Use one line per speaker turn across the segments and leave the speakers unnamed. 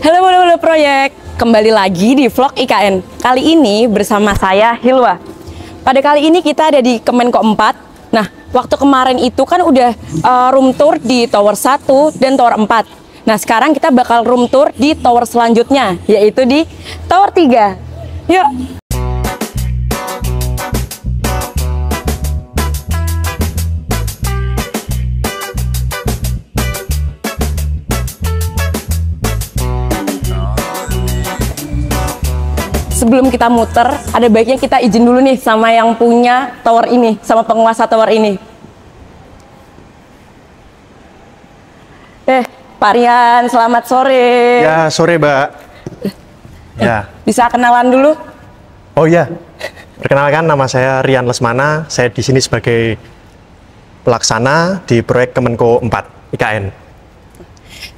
Halo proyek, kembali lagi di vlog IKN. Kali ini bersama saya Hilwa. Pada kali ini kita ada di Kemenko 4. Nah, waktu kemarin itu kan udah room tour di Tower 1 dan Tower 4. Nah, sekarang kita bakal room tour di tower selanjutnya, yaitu di Tower 3. Yuk! Sebelum kita muter, ada baiknya kita izin dulu nih sama yang punya tower ini, sama penguasa tower ini. Pak Rian, selamat sore.
Ya, sore, Mbak. Ya.
Bisa kenalan dulu?
Oh iya, perkenalkan nama saya Rian Lesmana. Saya di sini sebagai pelaksana di proyek Kemenko 4 IKN.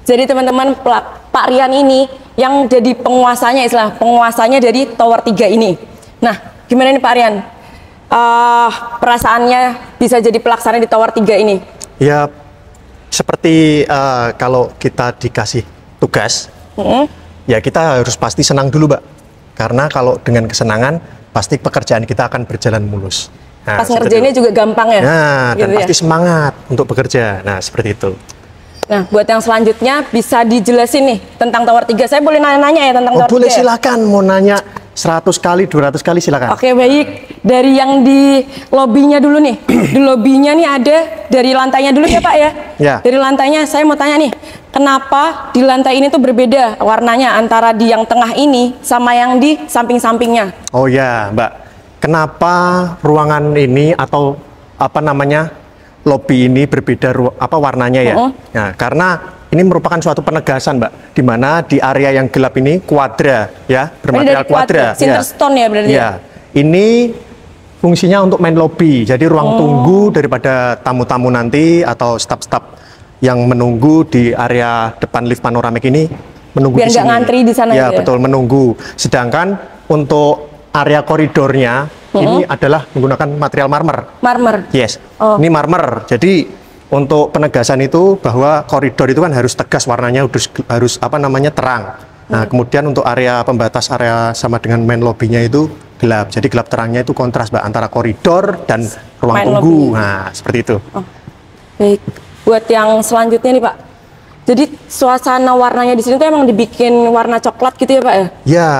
Jadi teman-teman, Pak Rian ini yang jadi penguasanya dari Tower 3 ini. Nah, gimana nih Pak Rian? Perasaannya bisa jadi pelaksana di Tower 3 ini?
Ya, seperti kalau kita dikasih tugas, ya kita harus pasti senang dulu, Mbak. Karena kalau dengan kesenangan, pasti pekerjaan kita akan berjalan mulus. Nah,
pas ngerjainnya juga gampang ya?
Nah,
gitu
dan pasti semangat untuk bekerja. Nah, seperti itu.
Nah, buat yang selanjutnya bisa dijelasin nih tentang Tower 3. Saya boleh nanya-nanya ya tentang Tower 3?
Boleh, silakan. Mau nanya 100 kali, 200 kali silakan.
Oke, baik. Dari yang di lobbynya dulu nih. Di lobbynya nih ada dari lantainya dulu ya Pak ya?
Ya.
Dari lantainya saya mau tanya nih, kenapa di lantai ini tuh berbeda warnanya antara di yang tengah ini sama yang di samping-sampingnya?
Oh ya, Mbak. Kenapa ruangan ini atau apa namanya lobby ini berbeda warnanya ya? Nah, karena ini merupakan suatu penegasan, Mbak, di mana di area yang gelap ini kuadra ya, bermaterial kuadra.
Sinterstone ya berarti.
Ya. Ini fungsinya untuk main lobby. Jadi ruang tunggu daripada tamu-tamu nanti atau staf-staf yang menunggu di area depan lift panoramik ini menunggu
biar
di sini.
nggak ngantri di sana
Ya,
gitu ya?
betul, menunggu. Sedangkan untuk area koridornya ini adalah menggunakan material marmer.
Marmer.
Yes. Ini marmer. Jadi untuk penegasan itu bahwa koridor itu kan harus tegas warnanya, harus apa namanya terang. Nah, kemudian untuk area pembatas area sama dengan main lobbynya itu gelap. Jadi gelap terangnya itu kontras, Mbak, antara koridor dan ruang
Main
tunggu.
lobby.
Nah, seperti itu.
Baik. Buat yang selanjutnya nih Pak. Jadi suasana warnanya di sini tuh emang dibikin warna coklat gitu ya Pak ya?
Ya,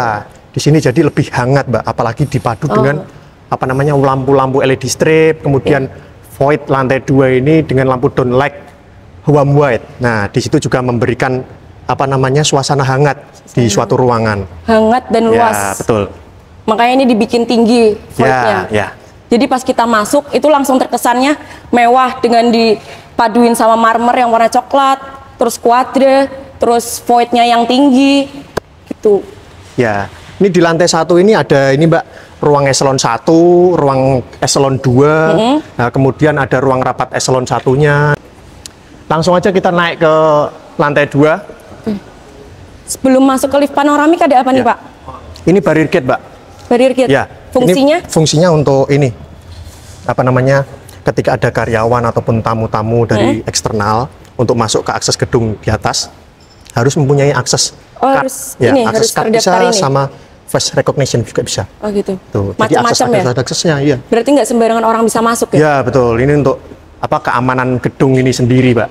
di sini jadi lebih hangat, Mbak, apalagi dipadu dengan apa namanya lampu-lampu LED strip, kemudian void lantai 2 ini dengan lampu downlight warm white. Nah, di situ juga memberikan apa namanya suasana hangat di suatu ruangan.
Hangat dan luas.
Ya, betul.
Makanya ini dibikin tinggi voidnya.
Ya.
Jadi pas kita masuk itu langsung terkesannya mewah dengan dipaduin sama marmer yang warna coklat, terus kuadra, terus voidnya yang tinggi, gitu.
Ya, ini di lantai 1 ini ada ini, Mbak, ruang eselon 1, ruang eselon 2, nah, kemudian ada ruang rapat eselon 1-nya. Langsung aja kita naik ke lantai 2.
Sebelum masuk ke lift panoramik ada apa nih Pak?
Ini barrier gate, Mbak.
Barrier gate.
Ya.
Fungsinya?
Ini fungsinya untuk ini, apa namanya, ketika ada karyawan ataupun tamu-tamu dari eksternal untuk masuk ke akses gedung di atas, harus mempunyai akses
harus
ya,
ini,
akses
harus
card
terdaftar
bisa
ini.
sama face recognition juga bisa.
Oh gitu.
Tuh, jadi
Macam-macam ya?
ada aksesnya, iya.
Berarti nggak sembarangan orang bisa masuk ya?
Ya, betul. Ini untuk apa keamanan gedung ini sendiri, Mbak.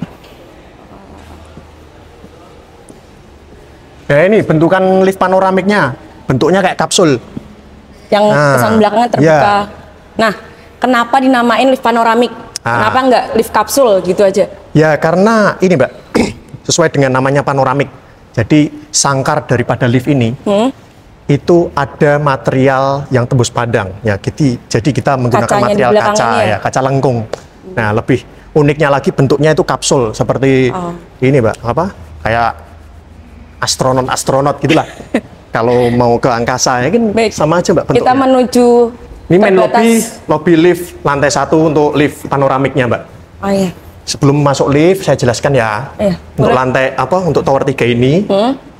Ya, ini bentukan lift panoramiknya. Bentuknya kayak kapsul.
Yang kesan belakangnya terbuka.
Ya.
Nah, kenapa dinamain lift panoramik? Kenapa nggak lift kapsul gitu aja?
Ya, karena ini, Mbak, sesuai dengan namanya panoramik. Jadi sangkar daripada lift ini itu ada material yang tembus pandang. Ya, jadi kita menggunakan
Kacanya
material
di belakang
kaca
ini ya?
ya, kaca lengkung. Nah, lebih uniknya lagi bentuknya itu kapsul seperti ini, Mbak, apa? Kayak astronot gitulah. Kalau mau ke angkasa ya kan sama aja, Mbak, bentuknya.
Kita menuju
ini main lobby lift lantai 1 untuk lift panoramiknya, Mbak.
Oh iya.
Sebelum masuk lift saya jelaskan ya. Untuk lantai untuk tower 3 ini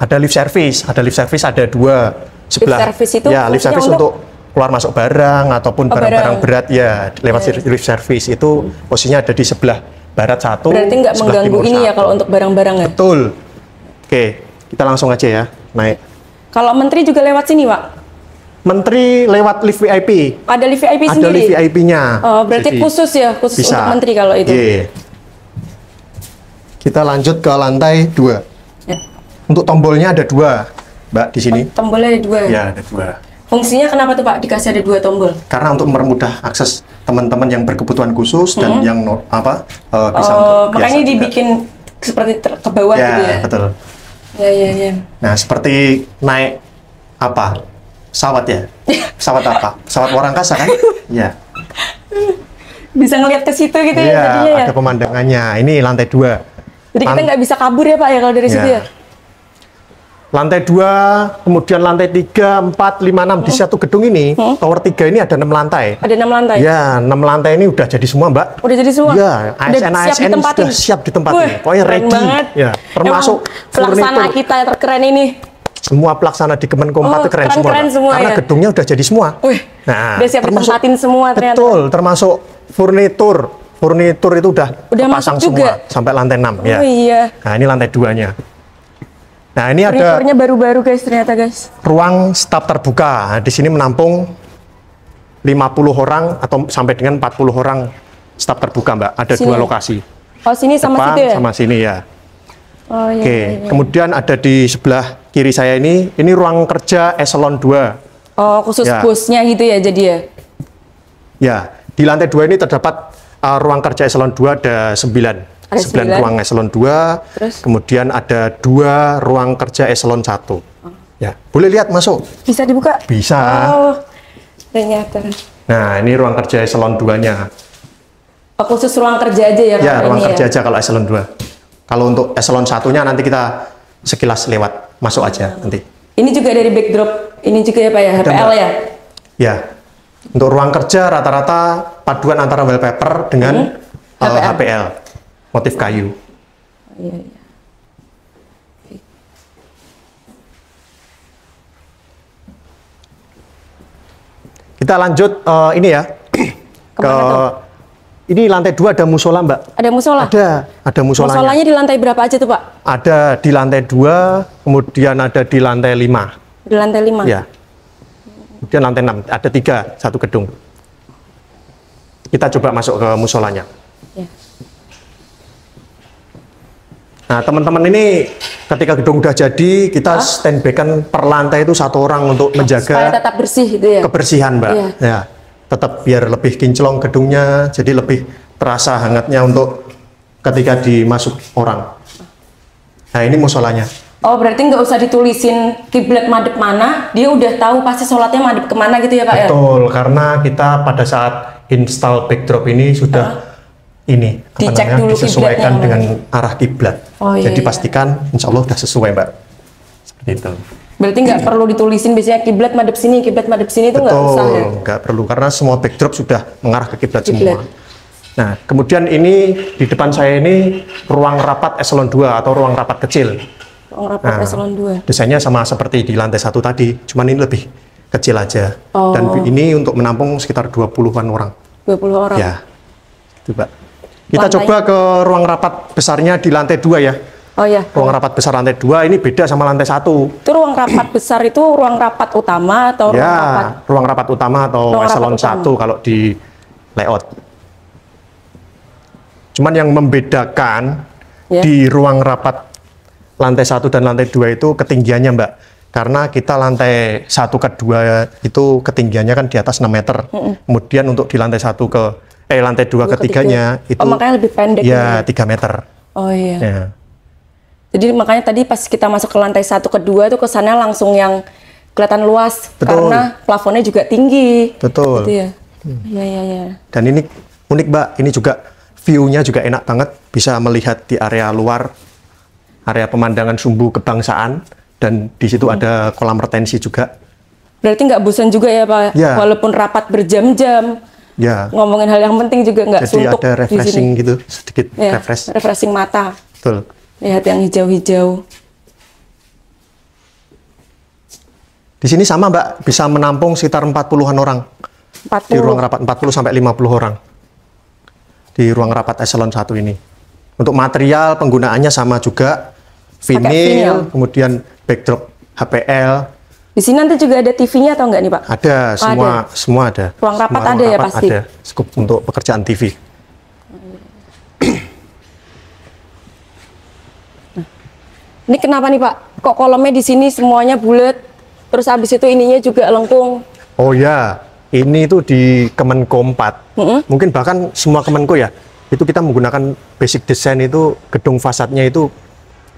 ada lift service. Ada lift service ada 2 sebelah.
Lift service itu
ya, lift service untuk keluar masuk barang ataupun barang-barang berat ya lewat lift service itu posisinya ada di sebelah barat satu.
Berarti nggak mengganggu ini ya kalau untuk barang-barang ya?
Betul. Oke. kita langsung aja ya naik.
Kalau menteri juga lewat sini, Pak?
Menteri lewat lift VIP.
Ada lift VIP
Ada
sendiri?
lift VIP-nya.
Oh, berarti khusus ya, khusus
bisa.
untuk menteri kalau itu.
Iya. Kita lanjut ke lantai 2.
Ya.
Untuk tombolnya ada 2, Mbak, di sini.
Tombolnya ada 2.
Ya, ada 2.
Fungsinya kenapa tuh, Pak, dikasih ada 2 tombol?
Karena untuk mempermudah akses teman-teman yang berkebutuhan khusus dan yang bisa untuk
makanya
biasa juga.
dibikin seperti ke bawah
Ya,
gitu ya.
betul.
Ya.
Nah, seperti naik apa? Pesawat ya? Pesawat apa? Pesawat luar angkasa kan? Ya.
Bisa ngelihat ke situ gitu ya
Iya,
jadinya ya.
ada pemandangannya. Ini lantai 2.
Jadi kita nggak bisa kabur ya, Pak, ya kalau dari situ ya.
Lantai 2, kemudian lantai 3, 4, 5, 6. Di satu gedung ini, tower 3 ini ada 6 lantai.
Ada 6 lantai?
Ya, 6 lantai ini udah jadi semua, Mbak.
Udah jadi semua?
Ya,
Udah
ASN sudah siap ditempatin.
Wih,
Pokoknya
keren
ready.
banget.
Ya, termasuk
Emang pelaksana
furnitur.
kita yang terkeren ini.
Semua pelaksana di Kemenko 4 itu keren,
keren semua
Karena
ya?
gedungnya udah jadi semua.
Wih, udah siap ditempatin semua ternyata.
Betul, termasuk furnitur. Furnitur itu udah
masuk
pasang
juga?
semua sampai lantai 6 ya.
Oh iya.
Nah, ini lantai 2-nya. Nah, ini ada
Furniturnya baru-baru guys ternyata guys.
ruang staf terbuka. Nah, di sini menampung 50 orang atau sampai dengan 40 orang staf terbuka, Mbak. Ada
Sini.
2 lokasi.
Oh, sini sama
Depan
situ ya?
sama sini ya.
Oh iya.
Oke,
iya.
kemudian ada di sebelah kiri saya ini ruang kerja eselon 2.
Oh, khusus
Ya.
bosnya gitu ya jadi ya?
Ya, di lantai 2 ini terdapat ruang kerja eselon 2 ada 9.
Ada
9
9.
ruang eselon 2,
Terus?
kemudian ada 2 ruang kerja eselon 1. Ya, boleh lihat masuk?
Bisa dibuka?
Bisa.
Oh, ternyata.
Nah, ini ruang kerja eselon 2-nya.
Oh, khusus ruang kerja aja ya?
Ya,
kalau
ruang
ini
kerja aja kalau eselon 2. Kalau untuk eselon 1-nya nanti kita sekilas lewat, masuk aja nanti.
Ini juga dari backdrop, ini juga ya Pak ya, HPL ya?
Ya, untuk ruang kerja rata-rata paduan antara wallpaper dengan HPL, motif kayu.
Iya.
Kita lanjut ini ya, ke
Kemana tuh?
ini lantai 2 ada musola, Mbak.
Ada musola?
Ada musolanya.
Musolanya di lantai berapa aja tuh Pak?
Ada di lantai 2, kemudian ada di lantai 5.
Di lantai 5?
Ya. Kemudian lantai 6, ada 3, satu gedung. Kita coba masuk ke musolanya.
Ya.
Nah, teman-teman ini ketika gedung udah jadi, kita standby kan per lantai itu 1 orang untuk
Supaya
menjaga
tetap bersih gitu ya?
kebersihan, Mbak.
Iya.
Ya, tetap biar lebih kinclong gedungnya, jadi lebih terasa hangatnya untuk ketika dimasuk orang. Nah, ini musolanya.
Oh, berarti nggak usah ditulisin kiblat madep mana, dia udah tahu pasti sholatnya madep kemana gitu ya Pak ya?
Betul, karena kita pada saat install backdrop ini sudah ini
Dicek dulu
disesuaikan
kiblatnya
dengan arah kiblat.
Oh, iya,
Jadi
iya.
pastikan insya Allah sudah sesuai, Mbak. Seperti itu.
Berarti nggak perlu ditulisin biasanya kiblat madep sini itu nggak usah ya?
Nggak perlu karena semua backdrop sudah mengarah ke kiblat
Kiblat.
semua. Nah, kemudian ini di depan saya ini ruang rapat eselon 2 atau ruang rapat kecil.
Ruang rapat eselon 2.
Desainnya sama seperti di lantai 1 tadi, cuman ini lebih kecil aja.
Oh.
Dan ini untuk menampung sekitar 20-an orang.
20 orang.
Ya, itu Mbak. Kita
Lantai.
coba ke ruang rapat besarnya di lantai 2 ya.
Oh ya.
Ruang rapat besar lantai 2 ini beda sama lantai 1.
Itu ruang rapat besar itu ruang rapat utama atau ruang rapat?
Ya, ruang rapat utama atau
Ruang
eselon
rapat
1 kalau di layout. Cuman yang membedakan
Ya.
di ruang rapat lantai 1 dan lantai 2 itu ketinggiannya, Mbak. Karena kita lantai 1 ke 2 itu ketinggiannya kan di atas 6 meter. Kemudian untuk di lantai 1 ke lantai 2
Dua
ketiganya
ketiga.
itu
Oh, makanya lebih pendek
ya 3 meter.
Oh iya.
Ya.
Jadi makanya tadi pas kita masuk ke lantai 1 ke 2 tuh kesannya langsung yang kelihatan luas.
Betul.
Karena plafonnya juga tinggi.
Betul.
Gitu ya. Iya, iya, iya.
Dan ini unik, Mbak. Ini juga view-nya juga enak banget. Bisa melihat di area luar, area pemandangan sumbu kebangsaan. Dan di situ ada kolam retensi juga.
Berarti nggak bosan juga ya Pak?
Ya.
Walaupun rapat berjam-jam.
Ya,
Ngomongin hal yang penting juga nggak
jadi
suntuk
ada
di sini.
refreshing gitu, sedikit
Ya,
refresh.
refreshing mata.
Betul.
Lihat yang hijau-hijau.
Di sini sama, Mbak, bisa menampung sekitar 40-an orang.
40.
Di ruang rapat 40 sampai 50 orang. Di ruang rapat eselon 1 ini. Untuk material penggunaannya sama juga. vinil, kemudian backdrop HPL.
Di sini nanti juga ada TV-nya atau enggak nih Pak?
Ada, semua ada.
Ruang rapat
Semua
ada
ruang
ya
rapat
pasti?
Ada, cukup untuk pekerjaan TV.
Ini kenapa nih Pak? Kok kolomnya di sini semuanya bulat, terus habis itu ininya juga lengkung?
Oh ya, ini itu di Kemenko 4. Mungkin bahkan semua Kemenko ya, itu kita menggunakan basic design itu gedung fasadnya itu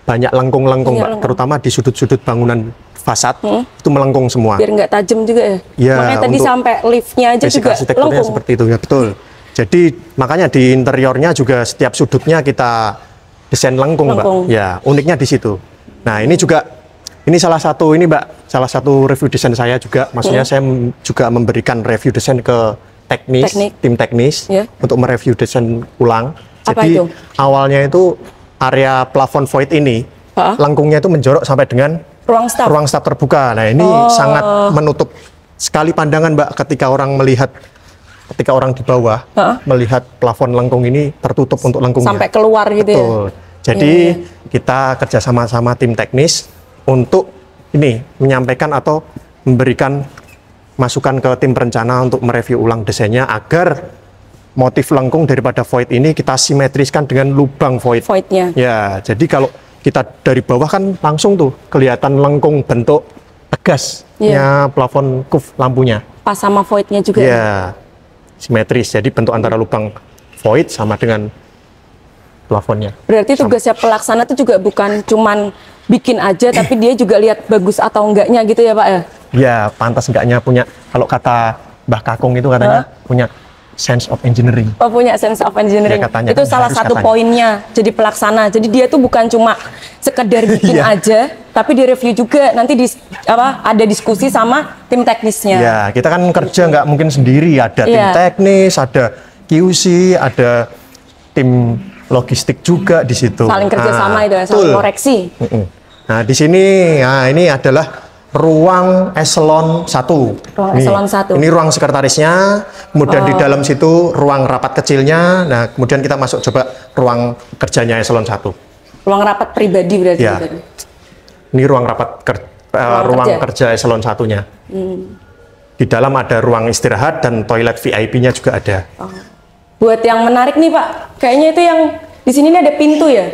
banyak lengkung-lengkung,
Banyak
Mbak.
lengkung.
Terutama di sudut-sudut bangunan fasad itu melengkung semua.
Biar nggak tajam juga ya?
Ya,
Makanya tadi
untuk
sampai liftnya aja
Basic
juga
arsitekturnya
lengkung.
seperti itu ya, betul. Jadi makanya di interiornya juga setiap sudutnya kita desain lengkung,
Lengkung.
Mbak. Ya, uniknya di situ. Nah, ini juga salah satu Mbak, salah satu review desain saya juga. Maksudnya saya juga memberikan review desain ke tim teknis
Ya.
untuk mereview desain ulang.
Apa
Jadi
itu?
awalnya itu area plafon void ini lengkungnya itu menjorok sampai dengan
Ruang staff.
terbuka. Nah, ini sangat menutup sekali pandangan, Mbak, ketika orang di bawah melihat plafon lengkung ini tertutup untuk lengkungnya.
Sampai keluar gitu ya?
Betul. Jadi kita kerja sama tim teknis untuk ini menyampaikan atau memberikan masukan ke tim perencana untuk mereview ulang desainnya agar motif lengkung daripada void ini kita simetriskan dengan lubang
Voidnya.
Ya, jadi kalau kita dari bawah kan langsung tuh kelihatan lengkung bentuk tegasnya plafon kuf lampunya.
Pas sama voidnya juga.
Ya, simetris. Jadi bentuk antara lubang void sama dengan plafonnya.
Berarti tugasnya pelaksana itu juga bukan cuman bikin aja, tapi dia juga lihat bagus atau enggaknya gitu ya Pak ya?
Ya, pantas enggaknya punya, kalau kata Mbah Kakung itu katanya punya sense of engineering.
Oh, punya sense of engineering.
Ya, katanya,
Itu
kan
salah
harus
satu
katanya.
poinnya jadi pelaksana. Jadi dia tuh bukan cuma sekedar bikin aja, tapi di review juga nanti ada diskusi sama tim teknisnya.
Ya, kita kan kerja nggak mungkin sendiri. Ada tim teknis, ada QC, ada tim logistik juga di situ.
Saling kerjasama itu ya, saling
betul.
koreksi.
Nah, di sini, ini adalah ruang eselon 1.
Ruang eselon 1.
Ini ruang sekretarisnya, kemudian di dalam situ ruang rapat kecilnya. Nah, kemudian kita masuk coba ruang kerjanya eselon 1.
Ruang rapat pribadi berarti.
Ya. Ini ruang rapat ruang kerja eselon 1-nya. Di dalam ada ruang istirahat dan toilet VIP-nya juga ada.
Buat yang menarik nih Pak, kayaknya itu yang di sini ada pintu ya?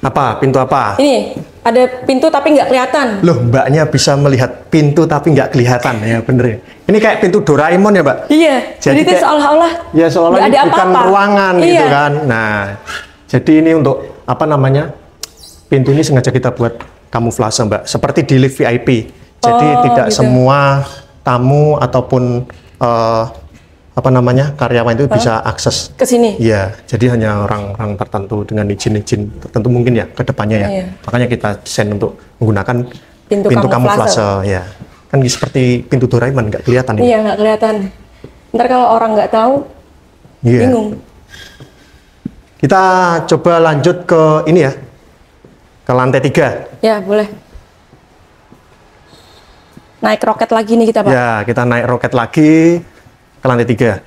Apa? Pintu apa?
Ini ada pintu tapi nggak kelihatan.
Loh, Mbaknya bisa melihat pintu tapi nggak kelihatan ya, bener ya. Ini kayak pintu Doraemon ya, Mbak?
Iya. Jadi itu
kayak-
seolah-olah
Ya, seolah
nggak
ini
ada
bukan
apa-apa.
ruangan
Iya.
gitu kan. Nah, jadi ini untuk apa namanya? Pintu ini sengaja kita buat kamuflase, Mbak. Seperti di lift VIP. Jadi tidak
gitu.
semua tamu ataupun karyawan itu bisa akses.
Ke sini.
Iya, jadi hanya orang-orang tertentu dengan izin-izin tertentu mungkin ya ke depannya ya.
Iya.
Makanya kita desain untuk menggunakan
Pintu
pintu
kamuflase.
kamuflase ya. Kan seperti pintu Doraemon nggak kelihatan ini.
Iya, nggak kelihatan. Ntar kalau orang nggak tahu,
Iya.
bingung.
Kita coba lanjut ke ini ya. Ke lantai 3.
Ya, boleh. Naik roket lagi nih kita Pak.
Ya, kita naik roket lagi ke lantai 3.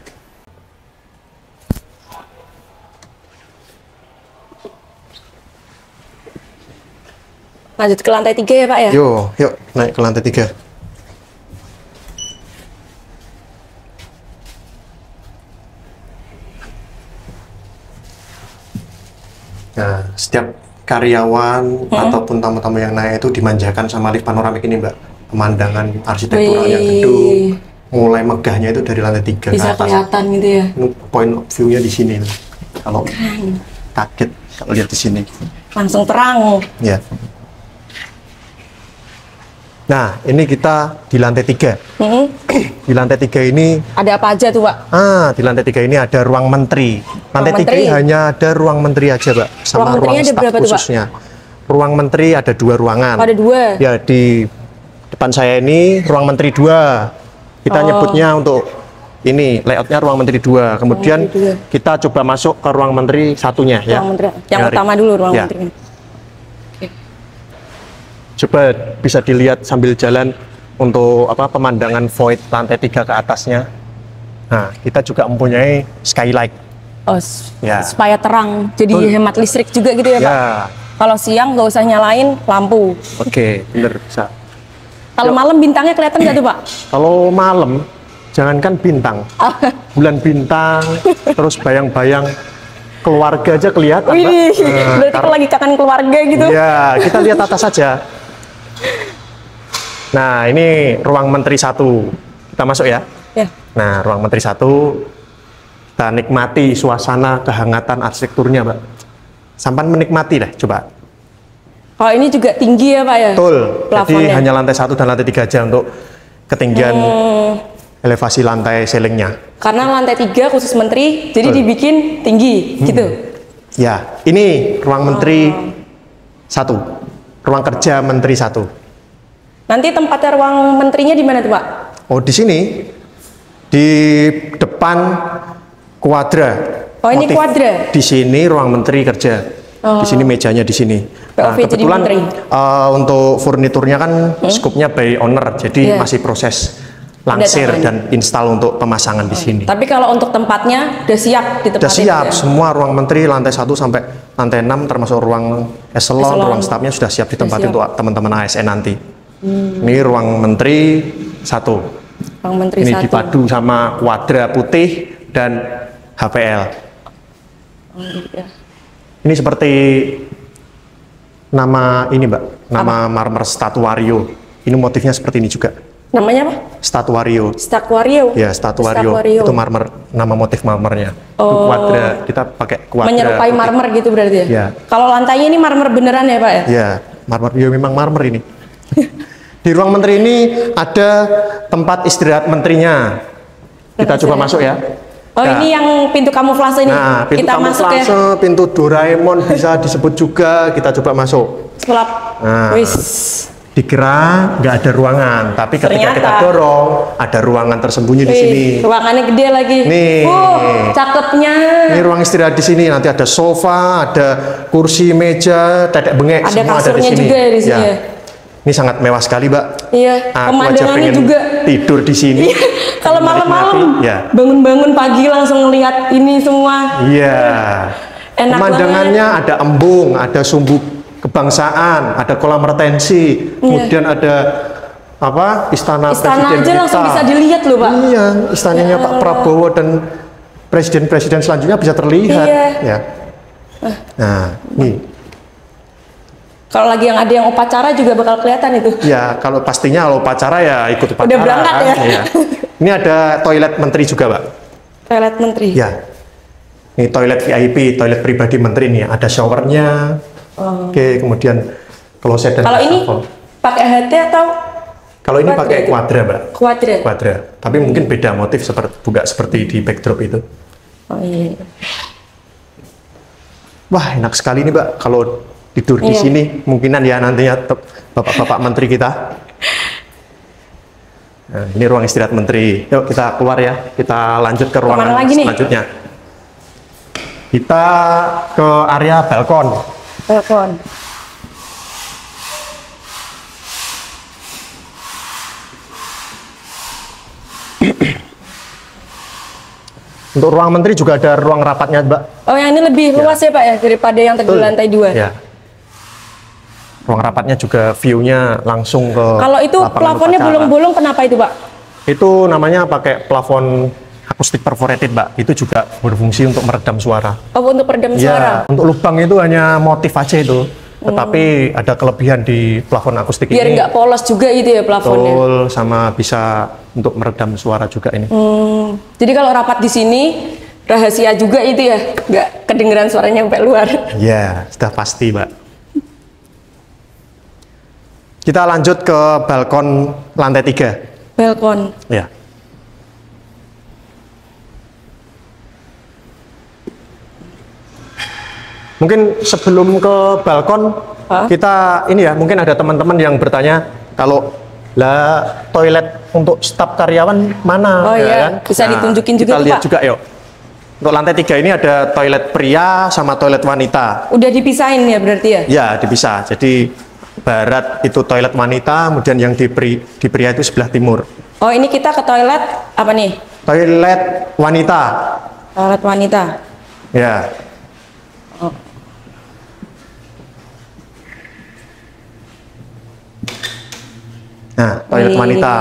Lanjut ke lantai 3 ya Pak ya?
Yuk naik ke lantai 3. Nah, setiap karyawan ataupun tamu-tamu yang naik itu dimanjakan sama lift panoramik ini, Mbak. Pemandangan arsitekturalnya
Wih.
gedung, mulai megahnya itu dari lantai 3 ke
Bisa
atas.
kelihatan gitu ya.
Ini point of view-nya di sini. Kalau kaget kalau lihat di sini.
Langsung terang.
Ya. Nah, ini kita di lantai 3. Di lantai 3 ini,
Ada apa aja tuh Pak?
di lantai 3 ini ada ruang menteri. Lantai
Ruang
3
menteri.
hanya ada ruang menteri aja, Mbak. Sama
Ruang menterinya
ruang
ada
staf
berapa tuh, Pak?
khususnya. Ruang menteri ada 2 ruangan.
Oh, ada 2.
Ya, di depan saya ini ruang menteri 2. Kita nyebutnya untuk ini layoutnya ruang menteri 2. Kemudian
menteri 2.
kita coba masuk ke ruang menteri satunya ya.
Ruang menteri. Yang
Mari.
utama dulu ruang
Ya.
menteri.
Coba bisa dilihat sambil jalan untuk pemandangan void lantai 3 ke atasnya. Nah, kita juga mempunyai skylight.
Oh,
Ya.
supaya terang. Jadi
Betul.
hemat listrik juga gitu ya Pak?
Ya,
Kalau siang nggak usah nyalain lampu.
Oke, bener bisa.
Kalau malam bintangnya kelihatan nggak tuh Pak?
Kalau malam, jangankan bintang, bulan bintang, terus bayang-bayang keluarga aja kelihatan.
Wih,
Mbak.
berarti kalau lagi kangen keluarga gitu.
Iya, kita lihat atas saja. Nah, ini ruang Menteri 1. Kita masuk ya.
Ya.
Nah, ruang Menteri 1, kita nikmati suasana kehangatan arsitekturnya, Mbak. Sampan menikmati deh, coba.
Kalau ini juga tinggi ya Pak ya?
Betul. Jadi
Plafonnya.
hanya lantai 1 dan lantai 3 aja untuk ketinggian elevasi lantai ceilingnya.
Karena lantai 3 khusus menteri, jadi
Betul.
dibikin tinggi gitu.
Ya, ini ruang Menteri 1. Ruang kerja Menteri 1.
Nanti tempatnya ruang menterinya di mana tuh Pak?
Oh, di sini di depan kuadra.
Oh, ini kuadra?
Di sini ruang menteri kerja. Di sini mejanya di sini.
POV jadi
kebetulan
menteri.
untuk furniturnya kan skupnya by owner, jadi
Iya.
masih proses langsir
tangan.
dan install untuk pemasangan di sini.
Tapi kalau untuk tempatnya udah siap
Sudah
ditempatin.
siap,
ya?
semua ruang menteri lantai 1 sampai lantai 6 termasuk ruang eselon,
Eselon.
ruang stafnya sudah siap ditempatin
siap.
untuk teman-teman ASN nanti. Ini ruang menteri 1.
Ruang menteri
Ini
1.
dipadu sama kuadra putih dan HPL.
Oh, iya.
Ini seperti nama ini Mbak, nama marmer Statuario. Ini motifnya seperti ini juga.
Namanya apa?
Statuario.
Statuario.
Ya, Statuario. Itu marmer, nama motif marmernya. Itu kuadra, kita pakai kuadra.
Menyerupai
putih.
marmer gitu berarti ya?
Ya.
Kalau lantainya ini marmer beneran ya Pak ya?
Ya, marmer. Ya memang marmer ini. Di ruang menteri ini ada tempat istirahat menterinya. Kita coba masuk ya.
Oh,
Nah,
ini yang pintu kamuflase ini.
Nah, pintu
Kita masuk ya.
kamuflase, pintu Doraemon bisa disebut juga. Kita coba masuk.
Sulap.
Nah.
Wis.
Dikira nggak ada ruangan, tapi ketika
Ternyata.
kita dorong, ada ruangan tersembunyi di
Wih,
sini.
ruangannya gede lagi.
Nih.
Cakepnya.
Ini ruang istirahat di sini. Nanti ada sofa, ada kursi, meja, tetek bengek,
Ada
semua ada di
kasurnya
sini.
juga ya di sini ya?
Ini sangat mewah sekali, Mbak.
Iya,
Aku aja
pemandangannya
pengen
juga.
tidur di sini.
Iya, kalau malam-malam
Menikmati. Ya.
bangun-bangun pagi langsung ngelihat ini semua.
Iya.
Enak
Pemandangannya ada embung, ada sumbu kebangsaan, ada kolam retensi, kemudian ada apa? Istana
Istana
Presiden
aja langsung
kita.
bisa dilihat loh, Pak.
Iya, istananya Pak Prabowo dan presiden-presiden selanjutnya bisa terlihat.
Iya.
Ya. Nah, nih.
Kalau lagi yang ada yang upacara juga bakal kelihatan itu.
Ya, kalau pastinya kalau upacara ya ikut upacara.
Udah berangkat ya?
Iya. Ini ada toilet menteri juga, Pak.
Toilet menteri.
Ya. Ini toilet VIP, toilet pribadi menteri nih. Ada showernya. Oke, kemudian kloset dan
Kalau ini
wastafel.
pakai HT atau
Kalau ini
kuadra
pakai
itu?
kuadra, Mbak.
Kuadra.
Kuadra. Tapi mungkin beda motif seperti bukan seperti di backdrop itu.
Oh iya.
Wah, enak sekali nih, Mbak. Kalau tidur di
Iya.
sini, mungkinan ya nantinya bapak-bapak menteri kita. Nah, ini ruang istirahat menteri. Yuk kita keluar ya. Kita lanjut ke ruangan
Kemana lagi nih?
selanjutnya. Kita ke area balkon.
Balkon.
Untuk ruang menteri juga ada ruang rapatnya, Mbak.
Oh, yang ini lebih luas ya Pak ya daripada yang tadi
Betul.
lantai 2.
Ya. Ruang rapatnya juga view-nya langsung ke
Kalau itu
lapangan
plafonnya
upacara.
bolong-bolong kenapa itu Pak?
Itu namanya pakai plafon akustik perforated, Mbak. Itu juga berfungsi untuk meredam suara.
Oh, untuk peredam suara.
Ya, untuk lubang itu hanya motif aja itu. Tetapi ada kelebihan di plafon akustik
Biar
ini.
nggak polos juga gitu ya plafonnya.
Betul, sama bisa untuk meredam suara juga ini.
Jadi kalau rapat di sini rahasia juga itu ya, nggak kedengeran suaranya sampai luar.
Ya, sudah pasti, Mbak. Kita lanjut ke balkon lantai 3.
Balkon.
Ya. Mungkin sebelum ke balkon, kita ini ya, mungkin ada teman-teman yang bertanya, kalau lah toilet untuk staf karyawan mana?
Oh
ya
iya,
kan?
bisa ditunjukin juga
kita
tuh,
lihat
Pak.
juga yuk. Untuk lantai 3 ini ada toilet pria sama toilet wanita.
Udah dipisahin ya berarti ya?
Ya, dipisah. Jadi barat itu toilet wanita, kemudian yang di pria itu sebelah timur.
Oh, ini kita ke toilet apa nih?
Toilet wanita.
Toilet wanita.
Ya. Nah, toilet
Wih,
wanita.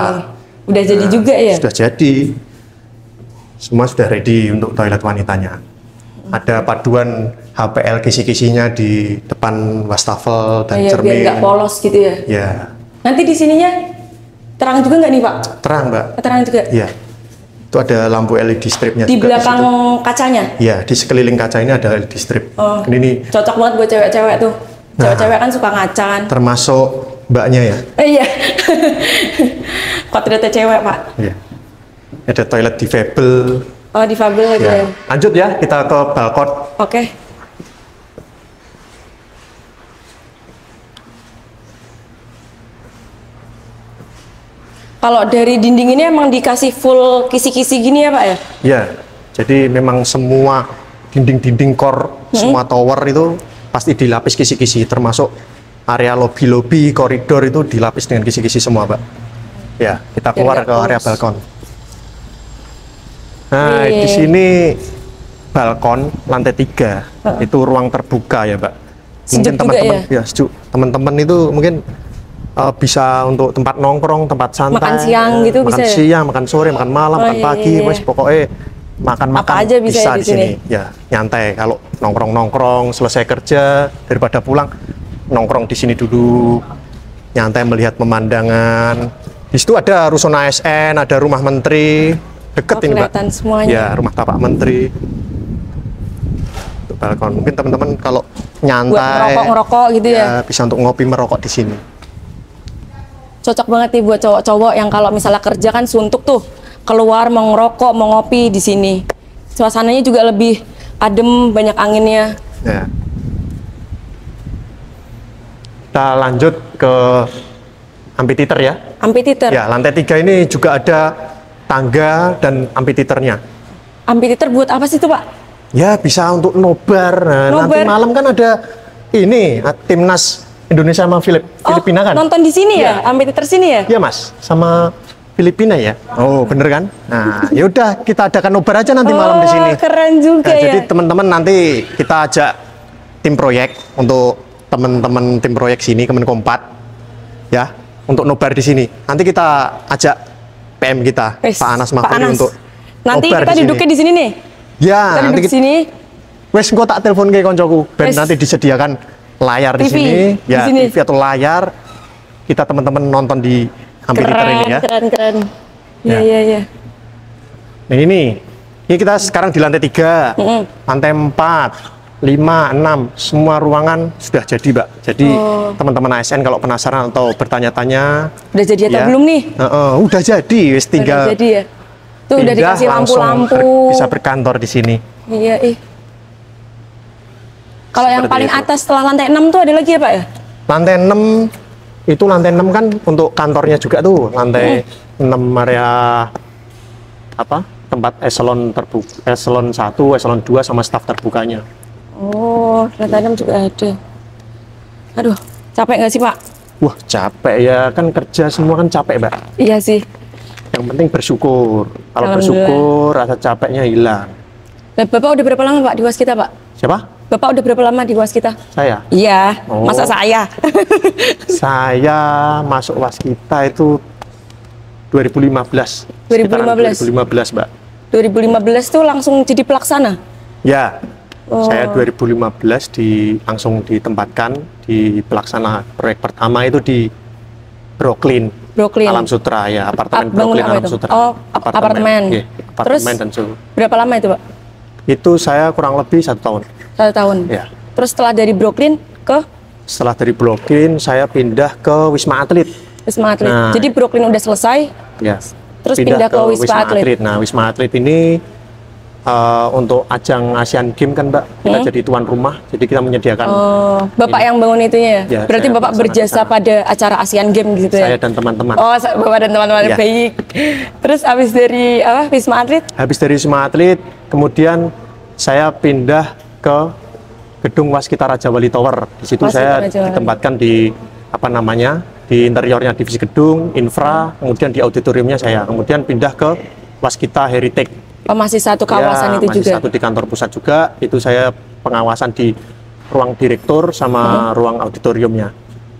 udah jadi juga ya?
Sudah jadi. Semua sudah ready untuk toilet wanitanya. Ada paduan HPL kisi-kisinya di depan wastafel dan
Biar
cermin.
nggak polos gitu ya?
Ya,
Nanti di sininya terang juga nggak nih Pak?
terang Mbak.
Terang juga?
Ya, itu ada lampu LED stripnya
Di
juga
belakang
situ.
kacanya?
Ya, di sekeliling kaca ini ada LED strip.
Oh,
Ini nih
cocok banget buat cewek-cewek tuh. Cewek-cewek kan suka ngaca kan?
termasuk mbaknya ya.
Iya. Kodratnya cewek Pak.
Ya. Ada toilet difabel.
Oh, difabel gitu ya?
Ya. Lanjut ya, kita ke balkon.
Oke. Kalau dari dinding ini emang dikasih full kisi-kisi gini ya Pak ya?
Ya, jadi memang semua dinding-dinding core, semua tower itu pasti dilapis kisi-kisi, termasuk area lobby-lobby, koridor itu dilapis dengan kisi-kisi semua, Mbak. Ya, kita keluar
nggak
ke area
polos.
balkon. Nah,
Wih.
di sini balkon lantai 3, itu ruang terbuka ya, Mbak.
Sejuk juga
teman-teman ya sejuk. Teman-teman itu mungkin bisa untuk tempat nongkrong, tempat santai,
Makan siang gitu
makan
bisa ya?
siang, makan sore, makan malam,
Oh,
makan
iya,
pagi,
iya.
wes pokoknya makan-makan
Apa aja bisa ya
di
di sini?
sini. Ya, nyantai. Kalau nongkrong-nongkrong selesai kerja daripada pulang nongkrong di sini dulu, nyantai melihat pemandangan. Di situ ada rusun ASN, ada rumah menteri, deket
Oh,
ini Mbak.
kelihatan semuanya.
Ya, rumah tapak menteri. Untuk balkon. Mungkin teman-teman kalau nyantai,
Buat ngerokok-ngerokok gitu ya?
bisa untuk ngopi merokok di sini.
Cocok banget nih buat cowok-cowok yang kalau misalnya kerja kan suntuk tuh, keluar mau ngerokok, mau ngopi di sini. Suasananya juga lebih adem, banyak anginnya.
Ya. Kita lanjut ke amphitheater ya.
Amphitheater.
Ya, lantai 3 ini juga ada tangga dan amphitheaternya.
Amphitheater buat apa sih tuh Pak?
Ya, bisa untuk nobar. Nah, nanti
Nobar.
malam kan ada ini timnas Indonesia sama Filipina kan?
Nonton di sini ya? Amphitheater sini ya?
Iya, Mas. Sama Filipina ya. Oh, bener kan? Nah, ya udah kita adakan nobar aja nanti malam di sini.
Oh, keren juga
Nah,
ya.
jadi teman-teman nanti kita ajak tim proyek untuk teman-teman tim proyek sini Kemenkompat ya untuk nobar di sini. Nanti kita ajak PM kita
Wes,
Pak Anas
Pak
Mahfudi
Anas.
untuk
Nanti
nobar
kita
di sini.
duduknya di sini nih.
Ya,
Kita
nanti
duduk di sini.
wes engko tak telepon ke koncoku ben
Wes.
nanti disediakan layar di
TV,
sini
di
ya
sini.
TV atau layar kita teman-teman nonton di amphitheater ini ya.
Keren.
Ya.
Iya.
Nah ini kita sekarang di lantai 3, lantai 4, 5, 6, semua ruangan sudah jadi, Mbak. Jadi teman-teman ASN kalau penasaran atau bertanya-tanya,
Udah jadi atau
ya,
belum nih?
udah jadi, wis tinggal
Udah jadi ya? Tuh udah
pindah,
dikasih
langsung
lampu-lampu.
bisa berkantor di sini.
Iya, Kalau yang
Seperti
paling
itu.
atas setelah lantai 6 tuh ada lagi ya Pak ya?
Lantai 6 itu lantai 6 kan untuk kantornya juga tuh, lantai 6 area apa? Tempat eselon terbuka, eselon 1, eselon 2 sama staf terbukanya.
Oh, lantai 6 juga ada. Aduh, capek nggak sih Pak?
Wah, capek ya, kan kerja semua kan capek, Mbak.
Iya sih.
Yang penting bersyukur. Kalau
Alhamdulillah.
bersyukur, rasa capeknya hilang.
Nah, Bapak udah berapa lama Pak di Waskita Pak?
Siapa?
Bapak udah berapa lama di Waskita?
Saya.
Iya,
Oh.
masa saya?
Saya masuk Waskita itu 2015.
2015?
Sekitaran 2015, Mbak.
2015 tuh langsung jadi pelaksana?
Ya.
Oh.
Saya 2015 langsung ditempatkan di pelaksana proyek pertama itu di Brooklyn.
Brooklyn.
Alam Sutra ya, apartemen
Bangun
Brooklyn
apa
Alam
itu?
Sutra.
Oh, apartemen.
Iya,
Terus
apartemen dan so.
berapa lama itu Pak?
Itu saya kurang lebih 1 tahun.
1 tahun?
Ya.
Terus setelah dari Brooklyn ke
Setelah dari Brooklyn, saya pindah ke Wisma Atlet.
Wisma Atlet.
Nah.
Jadi Brooklyn udah selesai,
Ya.
Terus pindah ke Wisma Atlet.
Nah, Wisma Atlet ini untuk ajang Asian Games kan, Mbak. Kita jadi tuan rumah, jadi kita menyediakan
oh, Bapak yang bangun itunya ya?
Ya,
Berarti
saya
Bapak
pelaksana
berjasa
di sana.
pada acara Asian Games gitu
saya
ya?
dan teman-teman.
Oh, Bapak dan teman-teman
Iya.
baik. Terus abis dari apa? Wisma Atlet?
Habis dari Wisma Atlet, kemudian saya pindah ke gedung Waskita Raja Wali Tower. Di situ
Waskita
saya
Raja Wali.
ditempatkan di apa namanya? Di interiornya divisi gedung, infra, kemudian di auditoriumnya saya. Kemudian pindah ke Waskita Heritage.
Oh, masih satu kawasan
Ya,
itu
masih
juga?
satu di kantor pusat juga. Itu saya pengawasan di ruang direktur sama ruang auditoriumnya.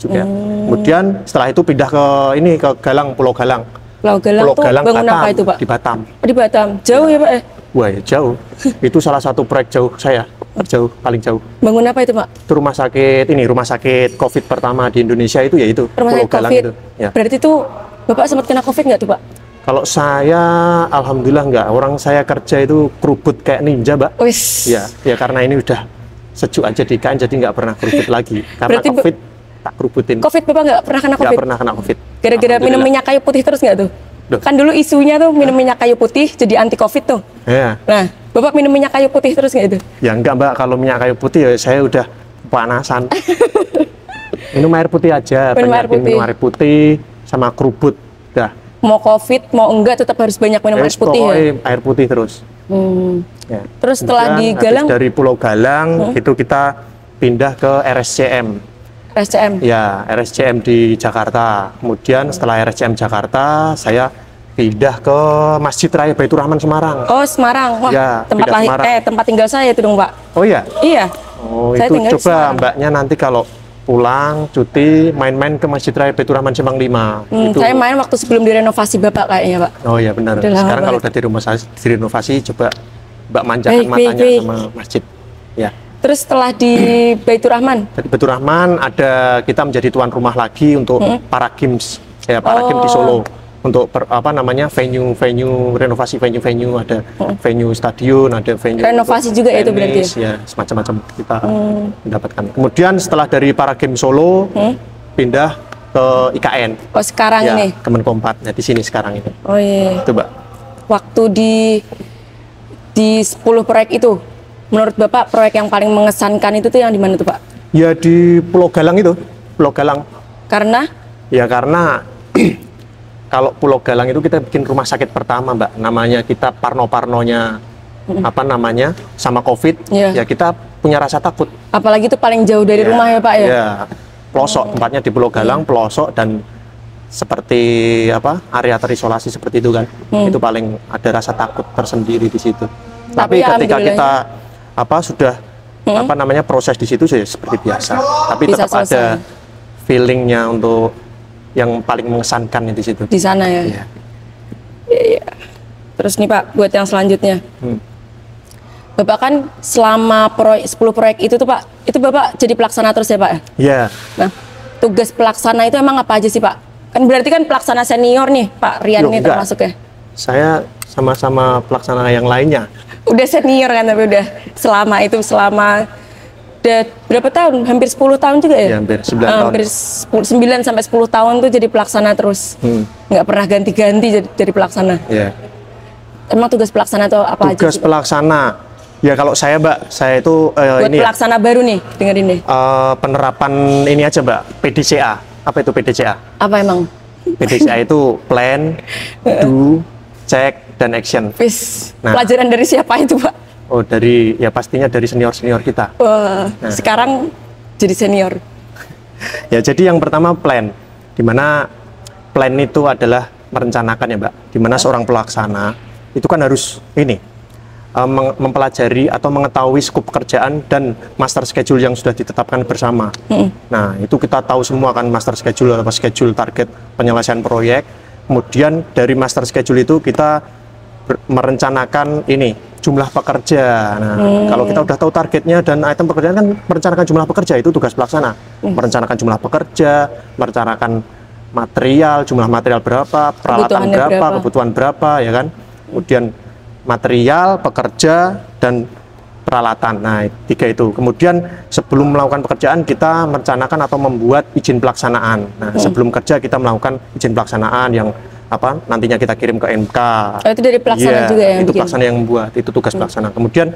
juga. Kemudian setelah itu pindah ke ini, ke Galang, Pulau Galang.
Pulau Galang
Pulau
tuh
Galang,
bangun
Batam,
apa itu Pak?
di Batam.
Oh, di Batam. Jauh ya Pak?
Wah ya jauh. Itu salah satu proyek jauh saya, jauh, paling jauh.
Bangun apa itu Pak?
Itu rumah sakit COVID pertama di Indonesia itu ya itu,
Rumah
Pulau
sakit
Galang
COVID.
itu. Ya.
Berarti tuh Bapak sempat kena COVID nggak tuh Pak?
Kalau saya, alhamdulillah enggak. Orang saya kerja itu kerubut kayak ninja, Mbak.
Wis.
Ya karena ini udah sejuk aja di IKN, jadi nggak pernah kerubut lagi. Karena
Berarti
COVID tak kerubutin.
COVID Bapak nggak pernah kena
Nggak
COVID?
pernah kena COVID.
Gara-gara minum
Alhamdulillah.
minyak kayu putih terus nggak tuh?
Duh.
Kan dulu isunya tuh minum minyak kayu putih jadi anti COVID tuh.
Ya.
Nah, Bapak minum minyak kayu putih terus nggak itu?
Ya enggak, Mbak. Kalau minyak kayu putih ya saya udah kepanasan. Minum air putih aja.
Minum air
banyakin
putih.
minum air putih sama kerubut. Dah.
Mau COVID, mau enggak tetap harus banyak minum air
Wes,
putih ya?
pokoknya air putih terus. Ya.
Terus setelah di
Kemudian habis
Galang,
dari Pulau Galang itu kita pindah ke RSCM.
RSCM.
Ya, RSCM di Jakarta. Kemudian setelah RSCM Jakarta, saya pindah ke Masjid Raya Baitur Rahman Semarang.
Oh, Semarang. Wah,
Ya,
tempat
pindah
lahir
Semarang.
tempat tinggal saya itu dong, Pak.
Oh iya.
Iya.
Oh,
Saya
itu
tinggal di
coba
Semarang.
Mbaknya nanti kalau pulang cuti main-main ke Masjid Raya Baitur Rahman Simpang 5. Itu.
Saya main waktu sebelum direnovasi Bapak kayaknya, Pak.
Oh iya benar.
Udah lama
Sekarang kalau
banget.
udah direnovasi coba Mbak manjakan
Baik,
matanya
baik.
sama masjid. Ya.
Terus setelah di Baitur Rahman,
Dari Baitur Rahman ada kita menjadi tuan rumah lagi untuk para games. Ya, para game di Solo. Untuk venue renovasi venue ada venue stadion, ada venue
Renovasi
untuk
juga ya itu
tenis,
berarti?
ya semacam-macam kita mendapatkan. Kemudian setelah dari para game Solo pindah ke IKN.
oh sekarang
Ya,
ini.
Kemenkompat. Nah, di sini sekarang ini.
Oh iya.
Itu, Mbak.
Waktu di 10 proyek itu, menurut Bapak proyek yang paling mengesankan itu tuh yang di mana tuh, Pak?
Ya di Pulau Galang itu, Pulau Galang.
Karena
Ya karena kalau Pulau Galang itu kita bikin rumah sakit pertama, Mbak. Namanya kita parno-parnonya sama COVID.
Iya.
Ya kita punya rasa takut.
apalagi itu paling jauh dari rumah ya, Pak ya?
Ya, pelosok tempatnya di Pulau Galang, pelosok dan seperti area terisolasi seperti itu kan. Itu paling ada rasa takut tersendiri di situ. Tapi
ya
ketika kita
alhamdulillah.
sudah proses di situ ya seperti biasa. Tapi
Bisa
tetap ada
selesai.
feelingnya untuk yang paling mengesankan di situ.
Di sana ya.
Iya.
Iya. Terus nih Pak, buat yang selanjutnya. Bapak kan selama 10 proyek itu tuh Pak, itu Bapak jadi pelaksana terus ya Pak ya?
Iya.
Nah, tugas pelaksana itu emang apa aja sih Pak? Kan berarti kan pelaksana senior nih Pak Rian
Loh,
nih
enggak.
termasuk ya?
Saya sama-sama pelaksana yang lainnya.
Udah senior kan tapi udah selama udah berapa tahun? Hampir 10 tahun juga ya?
Ya, hampir 9 tahun.
Hampir 9 sampai 10 tahun tuh jadi pelaksana terus. Nggak pernah ganti-ganti jadi pelaksana.
Ya.
Emang tugas pelaksana itu apa aja
Tugas
sih, Pak?
pelaksana. Ya kalau saya, Mbak, saya itu
Buat
ini ya,
pelaksana baru nih, dengerin deh.
penerapan ini aja, Mbak, PDCA. Apa itu PDCA?
Apa emang?
PDCA itu plan, do, check, dan action.
Wis,
Nah.
pelajaran dari siapa itu Pak?
Oh, pastinya dari senior-senior kita.
Wah, sekarang jadi senior.
Ya, jadi yang pertama plan. Dimana plan itu adalah merencanakan ya, Mbak. Dimana seorang pelaksana itu kan harus mempelajari atau mengetahui skop pekerjaan dan master schedule yang sudah ditetapkan bersama. Nah, itu kita tahu semua kan master schedule atau schedule target penyelesaian proyek. Kemudian dari master schedule itu kita merencanakan ini jumlah pekerja. Nah, kalau kita udah tahu targetnya dan item pekerjaan kan merencanakan jumlah pekerja itu tugas pelaksana. Merencanakan jumlah pekerja, merencanakan material, jumlah material berapa, peralatan
Kebutuhannya
berapa,
berapa.
kebutuhan berapa, ya kan? Kemudian material, pekerja, dan peralatan. Nah, 3 itu. Kemudian sebelum melakukan pekerjaan kita merencanakan atau membuat izin pelaksanaan. Nah, sebelum kerja kita melakukan izin pelaksanaan yang nantinya kita kirim ke MK.
Oh, itu dari pelaksana
Iya,
juga yang
itu
bikin?
pelaksana yang membuat, itu tugas pelaksana. Kemudian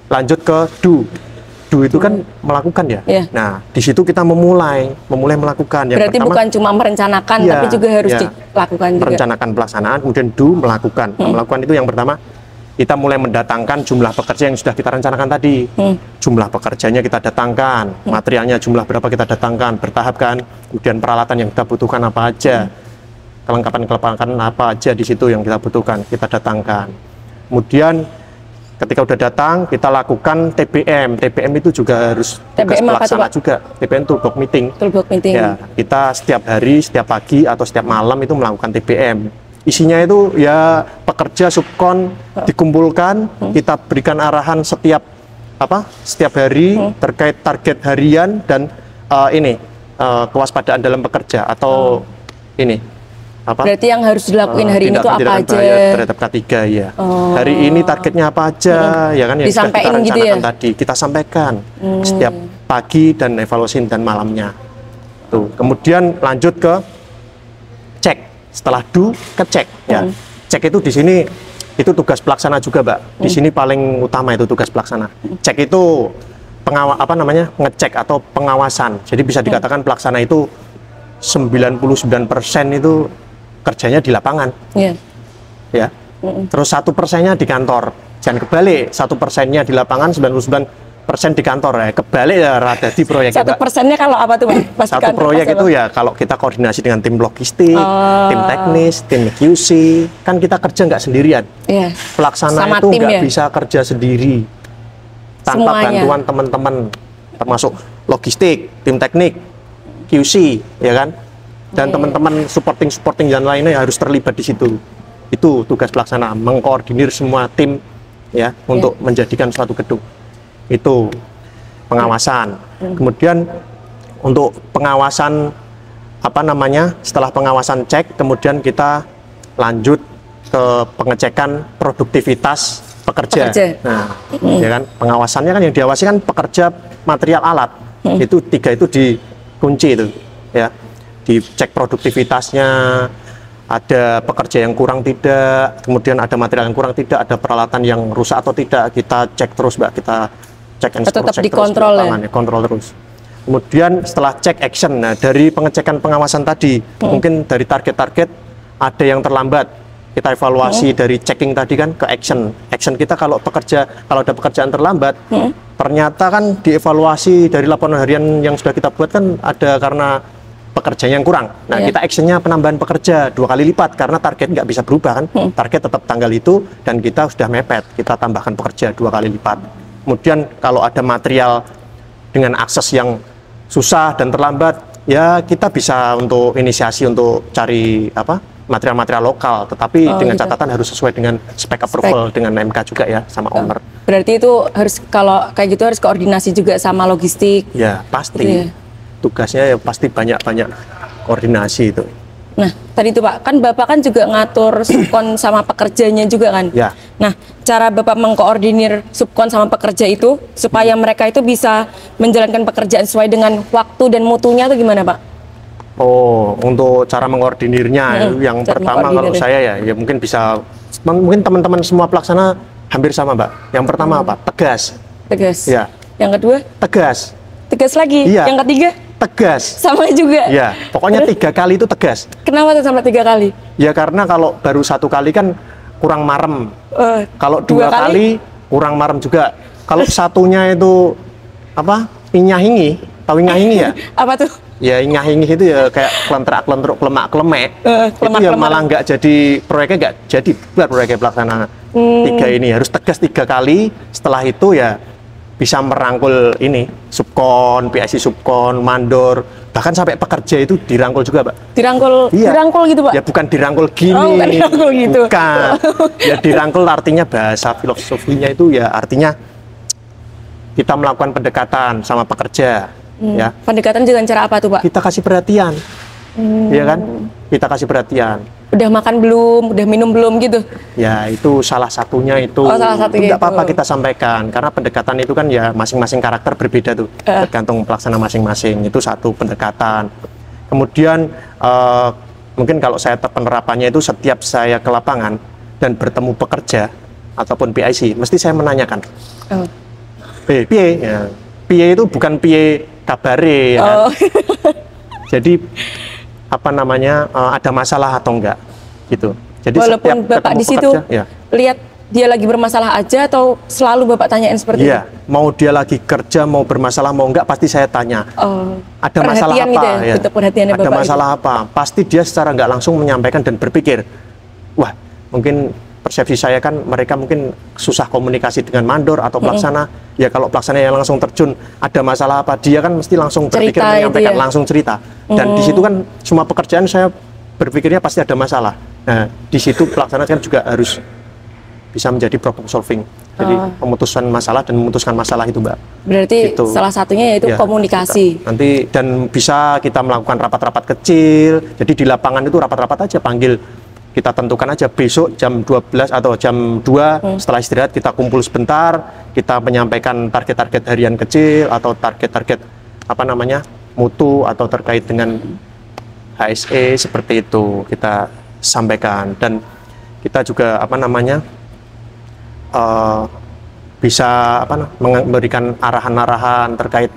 lanjut ke do. Do itu kan melakukan ya.
Iya.
Nah, di situ kita memulai melakukan. Yang
Berarti
pertama,
bukan cuma merencanakan,
Iya,
tapi juga harus
iya.
dilakukan juga.
merencanakan pelaksanaan, kemudian do melakukan. Nah, melakukan itu yang pertama kita mulai mendatangkan jumlah pekerja yang sudah kita rencanakan tadi. Jumlah pekerjanya kita datangkan, materialnya jumlah berapa kita datangkan, bertahap kan. Kemudian peralatan yang kita butuhkan apa aja, kelengkapan apa aja di situ yang kita butuhkan, kita datangkan. Kemudian Ketika udah datang, kita lakukan TBM. TBM itu juga harus tugas
TBM apa tuh,
pelaksana
Pak?
juga. TBM toolbox meeting.
Toolbox meeting.
Ya, kita setiap hari, setiap pagi atau setiap malam itu melakukan TBM. Isinya itu ya pekerja subkon dikumpulkan, kita berikan arahan setiap hari terkait target harian dan kewaspadaan dalam bekerja atau ini.
Berarti yang harus dilakuin hari ini tuh apa
tindakan
aja?
bahaya terhadap K3 ya. Hari ini targetnya apa aja, ya kan yang sudah kita
Disampaikan gitu
rencanakan
ya?
tadi, kita sampaikan setiap pagi dan evaluasi dan malamnya. Tuh, kemudian lanjut ke cek. Setelah ke cek ya. Cek itu di sini itu tugas pelaksana juga, Mbak. Di sini paling utama itu tugas pelaksana. Cek itu ngecek atau pengawasan. Jadi bisa dikatakan pelaksana itu 99% itu kerjanya di lapangan.
Iya.
Ya. Terus 1%-nya di kantor. Jangan kebalik, 1%-nya di lapangan, 99% di kantor ya. Kebalik ya rada di proyek.
1%-nya kalau apa tuh, Pak? Pas di
Satu
kantor,
proyek
pas
itu
apa?
ya kalau kita koordinasi dengan tim logistik, tim teknis, tim QC, kan kita kerja nggak sendirian.
Iya.
Pelaksana
Sama
itu
tim
nggak
ya?
bisa kerja sendiri tanpa
Semuanya.
bantuan teman-teman, termasuk logistik, tim teknik, QC, ya kan? Dan teman-teman supporting yang lainnya harus terlibat di situ. Itu tugas pelaksana, mengkoordinir semua tim ya untuk menjadikan suatu gedung. Itu pengawasan. Kemudian untuk pengawasan setelah pengawasan cek, kemudian kita lanjut ke pengecekan produktivitas pekerja. Nah, ya kan pengawasannya kan yang diawasi kan pekerja, material, alat. Itu 3 itu dikunci itu, ya. Dicek produktivitasnya, ada pekerja yang kurang tidak, kemudian ada material yang kurang tidak, ada peralatan yang rusak atau tidak, kita cek terus, Mbak. Kita cek and
Tetap
cross check
dikontrol
terus, kontrol terus. Kemudian setelah cek action, nah dari pengecekan pengawasan tadi, mungkin dari target-target ada yang terlambat, kita evaluasi dari checking tadi kan ke action. Action kita kalau ada pekerjaan terlambat, ternyata kan dievaluasi dari laporan harian yang sudah kita buat kan ada karena pekerjaan yang kurang. Nah, kita actionnya penambahan pekerja 2 kali lipat karena target nggak bisa berubah kan. Target tetap tanggal itu dan kita sudah mepet, kita tambahkan pekerja 2 kali lipat. Kemudian kalau ada material dengan akses yang susah dan terlambat, ya kita bisa untuk inisiasi untuk cari material-material lokal, tetapi dengan catatan harus sesuai dengan spek approval dengan MK juga ya sama owner.
Berarti itu harus, kalau kayak gitu harus koordinasi juga sama logistik.
Ya pasti.
Gitu ya?
Tugasnya ya pasti banyak koordinasi itu.
Nah, tadi itu Pak, kan Bapak kan juga ngatur subkon sama pekerjanya juga kan?
Ya.
Nah, cara Bapak mengkoordinir subkon sama pekerja itu supaya mereka itu bisa menjalankan pekerjaan sesuai dengan waktu dan mutunya itu gimana, Pak?
Oh, untuk cara mengkoordinirnya yang
cara
pertama kalau
mengkoordinir.
saya ya mungkin mungkin teman-teman semua pelaksana hampir sama, Mbak. Yang pertama apa? Tegas.
Tegas.
Ya.
Yang kedua?
Tegas.
Tegas lagi.
Iya.
Yang ketiga?
Tegas.
Sama juga.
Ya, pokoknya 3 kali itu tegas.
Kenapa tuh sampai 3 kali?
Ya karena kalau baru 1 kali kan kurang marem. Kalau 2
2 kali?
kali kurang marem juga. Kalau satunya itu inyahingi, tahu inyahingi ya?
Apa tuh?
Ya inyahingi itu ya kayak kelentrak-kelentruk, klemak-klemek. Itu ya malah nggak jadi, proyeknya nggak jadi buat proyeknya pelaksana. 3 ini harus tegas 3 kali. Setelah itu ya bisa merangkul ini subkon, PIC subkon, mandor, bahkan sampai pekerja itu dirangkul juga, Pak.
Dirangkul,
Iya.
dirangkul gitu, Pak?
Ya bukan dirangkul gini.
Oh, bukan dirangkul gitu.
Bukan. Ya dirangkul artinya bahasa filosofinya itu ya artinya kita melakukan pendekatan sama pekerja. Ya.
Pendekatan dengan cara apa tuh, Pak?
Kita kasih perhatian. Ya kan? Kita kasih perhatian.
Udah makan belum? Udah minum belum gitu?
Ya itu salah satunya itu.
Oh, salah satunya
Tidak apa-apa
itu.
kita sampaikan karena pendekatan itu kan ya masing-masing karakter berbeda tuh, tergantung pelaksana masing-masing. Itu satu pendekatan. Kemudian mungkin kalau saya penerapannya itu setiap saya ke lapangan dan bertemu pekerja ataupun PIC, mesti saya menanyakan.
Oh.
Piye? Ya. Piye itu bukan piye kabare ya kan?
Oh.
Jadi ada masalah atau enggak gitu. Jadi
Walaupun
setiap
Bapak
ketemu
di situ
pekerja, ya.
lihat dia lagi bermasalah aja atau selalu Bapak tanyain seperti
Iya, mau dia lagi kerja, mau bermasalah, mau enggak, pasti saya tanya.
Oh,
Ada masalah
perhatian
apa?
gitu ya, bentuk perhatiannya
Ada
Bapak
masalah apa? Pasti dia secara nggak langsung menyampaikan dan berpikir, wah, mungkin persepsi saya kan mereka mungkin susah komunikasi dengan mandor atau pelaksana. Ya kalau pelaksana yang langsung terjun ada masalah apa, dia kan mesti langsung berpikir
Cerita
menyampaikan
itu ya?
langsung cerita. Dan di situ kan semua pekerjaan saya berpikirnya pasti ada masalah. Nah, di situ pelaksana kan juga harus bisa menjadi problem solving. Jadi memutuskan masalah dan memutuskan masalah itu, Mbak.
Berarti
Gitu.
salah satunya yaitu
Ya,
komunikasi.
nanti dan bisa kita melakukan rapat-rapat kecil. Jadi di lapangan itu rapat-rapat aja, panggil, kita tentukan aja besok jam 12 atau jam 2 setelah istirahat kita kumpul sebentar, kita menyampaikan target-target harian kecil atau target-target apa namanya mutu atau terkait dengan HSE seperti itu kita sampaikan. Dan kita juga apa namanya bisa memberikan arahan-arahan terkait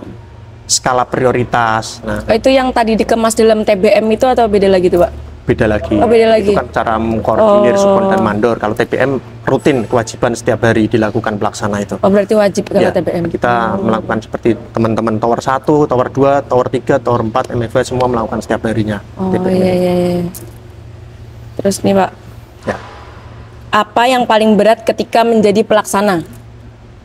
skala prioritas. Nah,
Itu yang tadi dikemas dalam TBM itu atau beda lagi tuh, Pak?
beda lagi.
Oh, beda lagi.
Itu kan cara mengkoordinir supon dan mandor. Kalau TBM rutin, kewajiban setiap hari dilakukan pelaksana itu.
Oh, berarti wajib kalau
Ya,
TBM.
kita melakukan seperti teman-teman tower 1, tower 2, tower 3, tower 4, MFW semua melakukan setiap harinya.
Oh,
TBM.
iya. Terus nih, Pak,
Ya.
apa yang paling berat ketika menjadi pelaksana?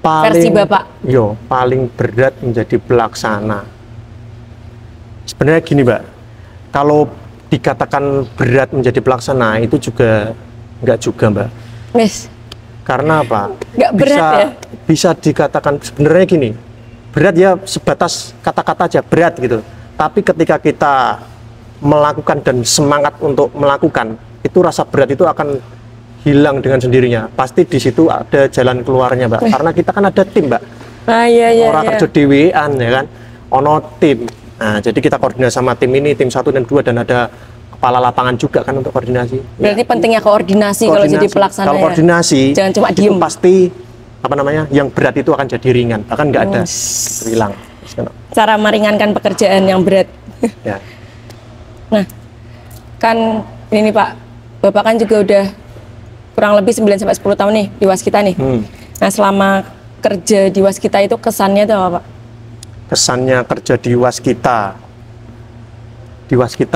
Versi Bapak.
Paling berat menjadi pelaksana. Sebenarnya gini, Mbak. Kalau dikatakan berat menjadi pelaksana itu juga enggak juga, Mbak.
Wes,
Karena apa?
nggak berat ya?
Bisa dikatakan sebenarnya gini. Berat ya sebatas kata-kata aja, berat gitu. Tapi ketika kita melakukan dan semangat untuk melakukan, itu rasa berat itu akan hilang dengan sendirinya. Pasti di situ ada jalan keluarnya, Mbak. Karena kita kan ada tim, Mbak.
Iya.
Orang kerja dewean ya kan, ono tim. Nah, jadi kita koordinasi sama tim ini, tim 1 dan 2, dan ada kepala lapangan juga kan untuk koordinasi.
Berarti pentingnya koordinasi kalau jadi pelaksana.
Kalau
ya?
koordinasi,
Jangan cuma
itu
diem.
pasti apa namanya, yang berat itu akan jadi ringan, bahkan nggak ada, hilang.
Cara meringankan pekerjaan yang berat.
Ya.
Nah, kan ini nih, Pak, Bapak kan juga udah kurang lebih 9-10 tahun nih di Waskita nih. Nah, selama kerja di Waskita itu kesannya tuh apa, Pak?
Kesannya kerja di Waskita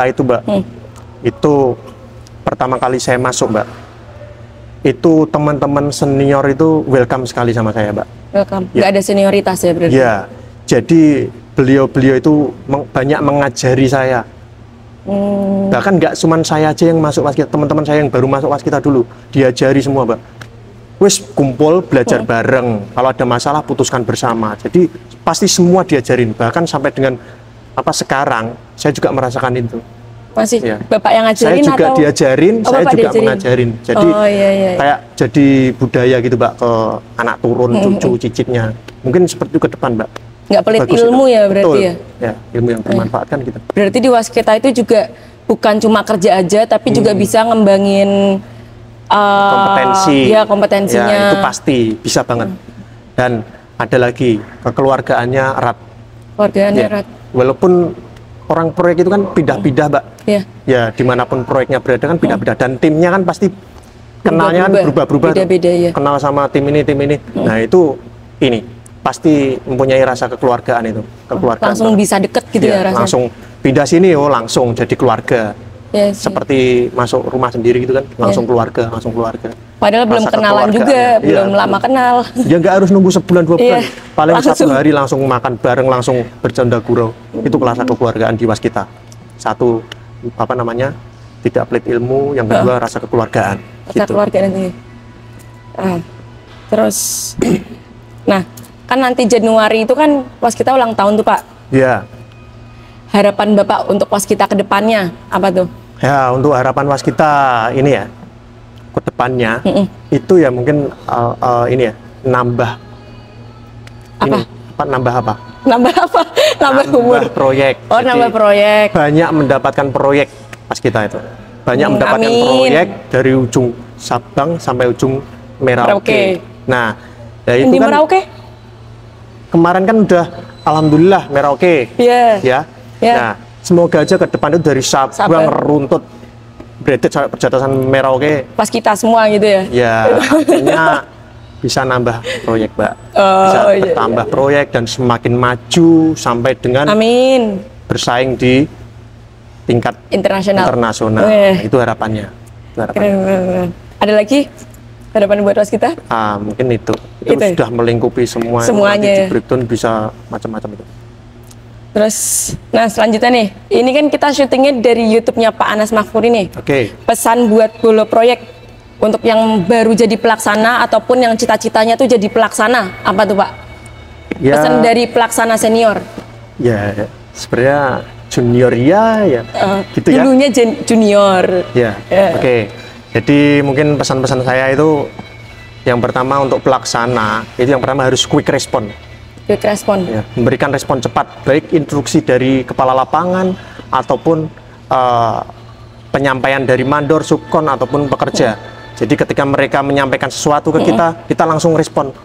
itu, Mbak, itu pertama kali saya masuk, Mbak, itu teman-teman senior itu welcome sekali sama saya, Mbak.
Welcome.
Ya.
Nggak ada senioritas ya berarti?
Ya, jadi beliau-beliau itu banyak mengajari saya. Bahkan nggak cuma saya aja yang masuk Waskita, teman-teman saya yang baru masuk Waskita dulu diajari semua, Mbak. Wis kumpul belajar bareng, kalau ada masalah putuskan bersama. Jadi pasti semua diajarin, bahkan sampai dengan apa sekarang saya juga merasakan itu.
Masih
Ya.
Bapak yang
Saya
ngajarin
juga
atau?
diajarin,
Oh,
saya
Bapak
juga
diajarin.
mengajarin. Jadi
Iya.
kayak jadi budaya gitu, Mbak, ke anak turun, cucu, cicitnya. Mungkin seperti itu ke depan, Mbak.
Nggak pelit
Bagus
ilmu
itu.
ya berarti.
Betul.
Ya?
Ya, ilmu yang bermanfaat kan gitu.
Berarti di Waskita itu juga bukan cuma kerja aja, tapi juga bisa ngembangin
Kompetensi.
Ya, kompetensinya.
Ya, itu pasti bisa banget. Dan ada lagi, kekeluargaannya erat.
Keluarganya
Ya.
erat.
Walaupun orang proyek itu kan pindah-pindah, Mbak.
Ya.
Ya, dimanapun proyeknya berada kan pindah-pindah. Dan timnya kan pasti kenalnya kan berubah-ubah. tuh.
Beda-beda ya.
Kenal sama tim ini, tim ini. Nah, itu ini pasti mempunyai rasa kekeluargaan itu. Kekeluargaan.
Langsung bisa deket gitu ya, rasanya.
Langsung pindah sini, langsung jadi keluarga.
Ya, sih.
Seperti masuk rumah sendiri gitu kan, langsung keluarga, langsung keluarga.
Padahal belum
Rasa
kenalan juga,
kekeluargaannya.
belum
Iya,
lama kenal.
Ya nggak harus nunggu sebulan 2 bulan,
Iya,
paling
langsung.
1 hari langsung makan bareng, langsung bercanda gurau. Itu rasa kekeluargaan di Waskita. Satu, apa namanya, tidak pelit ilmu, yang kedua rasa kekeluargaan.
Rasa keluarga nanti. Terus, nah kan nanti Januari itu kan Waskita ulang tahun tuh, Pak.
Ya,
Harapan Bapak untuk Waskita ke depannya apa tuh?
ya untuk harapan Waskita ini ya, ke depannya itu ya mungkin ini ya, nambah
Apa?
ini, nambah apa?
Nambah apa? Nambah umur.
Proyek.
Oh,
Jadi,
nambah proyek.
banyak mendapatkan proyek Waskita itu. Banyak mendapatkan
amin.
proyek dari ujung Sabang sampai ujung Merauke.
Merauke.
Nah, ya itu
Di
kan
Merauke?
kemarin kan udah alhamdulillah Merauke.
Iya.
Ya.
Ya.
Nah, semoga aja ke depan itu dari Sabang runtut Bredet sampai perbatasan Merauke.
Waskita semua gitu ya?
Ya, artinya bisa nambah proyek, Mbak. Bisa
Oh, iya,
bertambah proyek dan semakin maju sampai dengan
Amin.
bersaing di tingkat
Internasional.
internasional.
Weh.
Nah, itu harapannya. Itu harapannya.
Keren. Ada lagi? harapan buat waskita?
Mungkin itu
Itu ya?
sudah melingkupi semua.
Semuanya
Nanti
ya?
di breakdown bisa macam-macam itu.
Terus, nah selanjutnya nih, ini kan kita syutingnya dari YouTube-nya Pak Anas Mahfuri nih.
Oke.
Pesan buat Bolo Proyek untuk yang baru jadi pelaksana ataupun yang cita-citanya tuh jadi pelaksana, apa tuh Pak?
Ya,
Pesan dari pelaksana senior.
ya sebenarnya junior ya, gitu ya.
Dulunya junior.
Ya, oke. Jadi mungkin pesan-pesan saya itu yang pertama untuk pelaksana itu yang pertama harus quick respon.
Quick respon.
Ya, memberikan respon cepat, baik instruksi dari kepala lapangan ataupun penyampaian dari mandor, subkon ataupun pekerja. Jadi ketika mereka menyampaikan sesuatu ke kita langsung respon.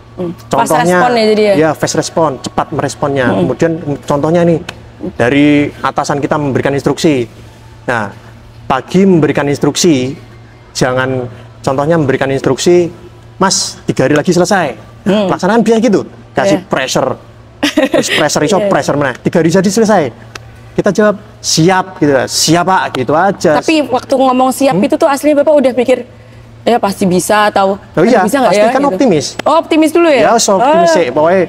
Contohnya,
fast respon ya jadi ya?
Ya fast respon, cepat meresponnya. Kemudian contohnya nih dari atasan kita memberikan instruksi. Nah, pagi memberikan instruksi, jangan contohnya memberikan instruksi, Mas 3 hari lagi selesai. Pelaksanaan biasa gitu, kasih pressure, terus pressure iso pressure mana? 3 hari jadi selesai. Kita jawab siap gitu, siap Pak, gitu aja.
Tapi waktu ngomong siap itu tuh aslinya Bapak udah pikir ya pasti bisa atau
Oh iya,
bisa nggak
pasti
ya?
kan
gitu.
optimis.
Oh optimis dulu ya?
Ya, optimis sih, pokoknya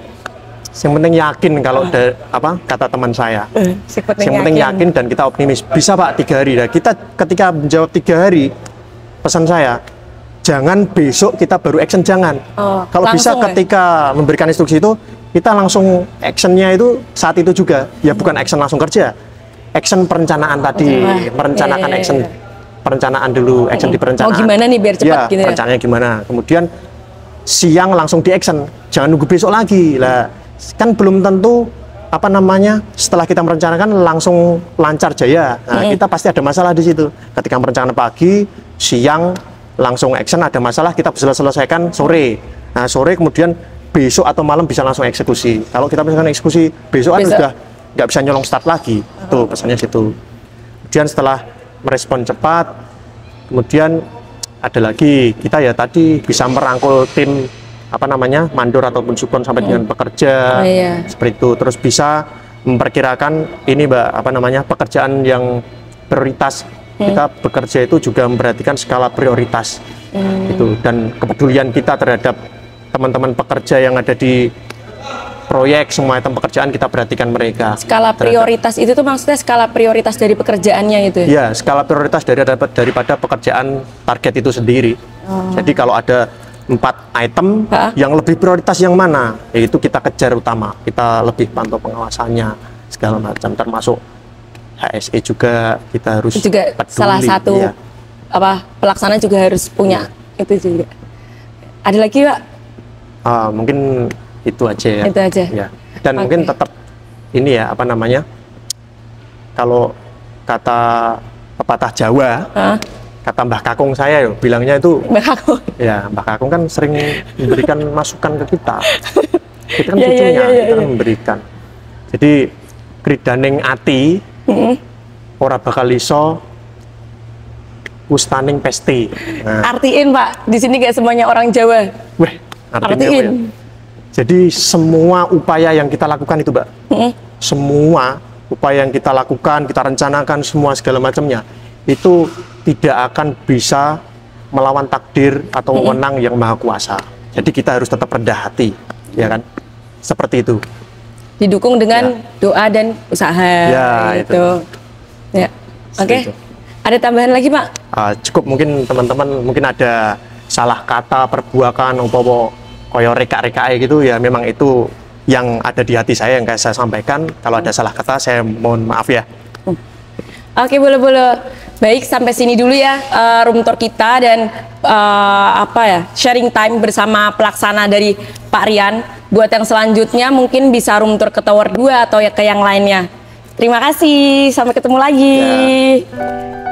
yang penting yakin kalau kata teman saya. Yang penting yakin dan kita optimis. Bisa Pak 3 hari. Nah, kita ketika menjawab 3 hari, pesan saya jangan besok kita baru action, jangan. Kalau bisa ketika memberikan instruksi itu kita langsung actionnya itu saat itu juga. Ya bukan action langsung kerja. Action perencanaan tadi, merencanakan action. Perencanaan dulu, action di perencanaan.
Oh gimana nih biar cepat gitu ya?
Perencanaannya gimana. Kemudian siang langsung di action, jangan nunggu besok lagi lah. Kan belum tentu setelah kita merencanakan langsung lancar jaya. Nah, kita pasti ada masalah di situ. Ketika merencanakan pagi, siang langsung action, ada masalah kita bisa selesaikan sore. Nah, sore kemudian besok atau malam bisa langsung eksekusi. Kalau kita misalkan eksekusi besok kan udah nggak bisa nyolong start lagi. Tuh pesannya situ. Kemudian setelah merespon cepat, kemudian ada lagi kita ya tadi bisa merangkul tim mandor ataupun subkon sampai dengan pekerja seperti itu. Terus bisa memperkirakan ini pekerjaan yang prioritas. Kita bekerja itu juga memperhatikan skala prioritas gitu, dan kepedulian kita terhadap teman-teman pekerja yang ada di proyek, semua item pekerjaan kita perhatikan mereka.
Skala prioritas itu tuh maksudnya skala prioritas dari pekerjaannya itu ya?
Ya, skala prioritas daripada pekerjaan target itu sendiri. Jadi kalau ada 4 item yang lebih prioritas yang mana, yaitu kita kejar utama, kita lebih pantau pengawasannya segala macam, termasuk HSE juga kita harus
juga peduli, salah satu pelaksana juga harus punya itu juga. Ada lagi Pak?
Mungkin itu aja ya.
Itu aja.
Ya. Dan mungkin tetap ini ya kalau kata pepatah Jawa, kata Mbah Kakung saya bilangnya itu
Mbah Kakung.
Ya, Mbah Kakung kan sering memberikan masukan ke kita. Kita kan cucunya, kita kan memberikan. Jadi kridaning ati ora bakal iso ustaning pesti. Nah.
Artiin Pak, di sini gak semuanya orang Jawa.
Weh, artiin. Jadi semua upaya yang kita lakukan itu, Mbak, semua upaya yang kita lakukan, kita rencanakan semua segala macamnya, itu tidak akan bisa melawan takdir atau wewenang yang maha kuasa. Jadi kita harus tetap rendah hati, ya kan? Seperti itu.
Didukung dengan doa dan usaha.
Ya,
itu. Ya, oke. Ada tambahan lagi Pak?
Cukup, mungkin teman-teman mungkin ada salah kata, perbuakan, koyo reka-reka gitu ya, memang itu yang ada di hati saya yang kayak saya sampaikan. Kalau ada salah kata saya mohon maaf ya.
Oke, boleh. Baik, sampai sini dulu ya room tour kita dan sharing time bersama pelaksana dari Pak Rian. Buat yang selanjutnya mungkin bisa room tour ke Tower 2 atau ke yang lainnya. Terima kasih, sampai ketemu lagi. Ya.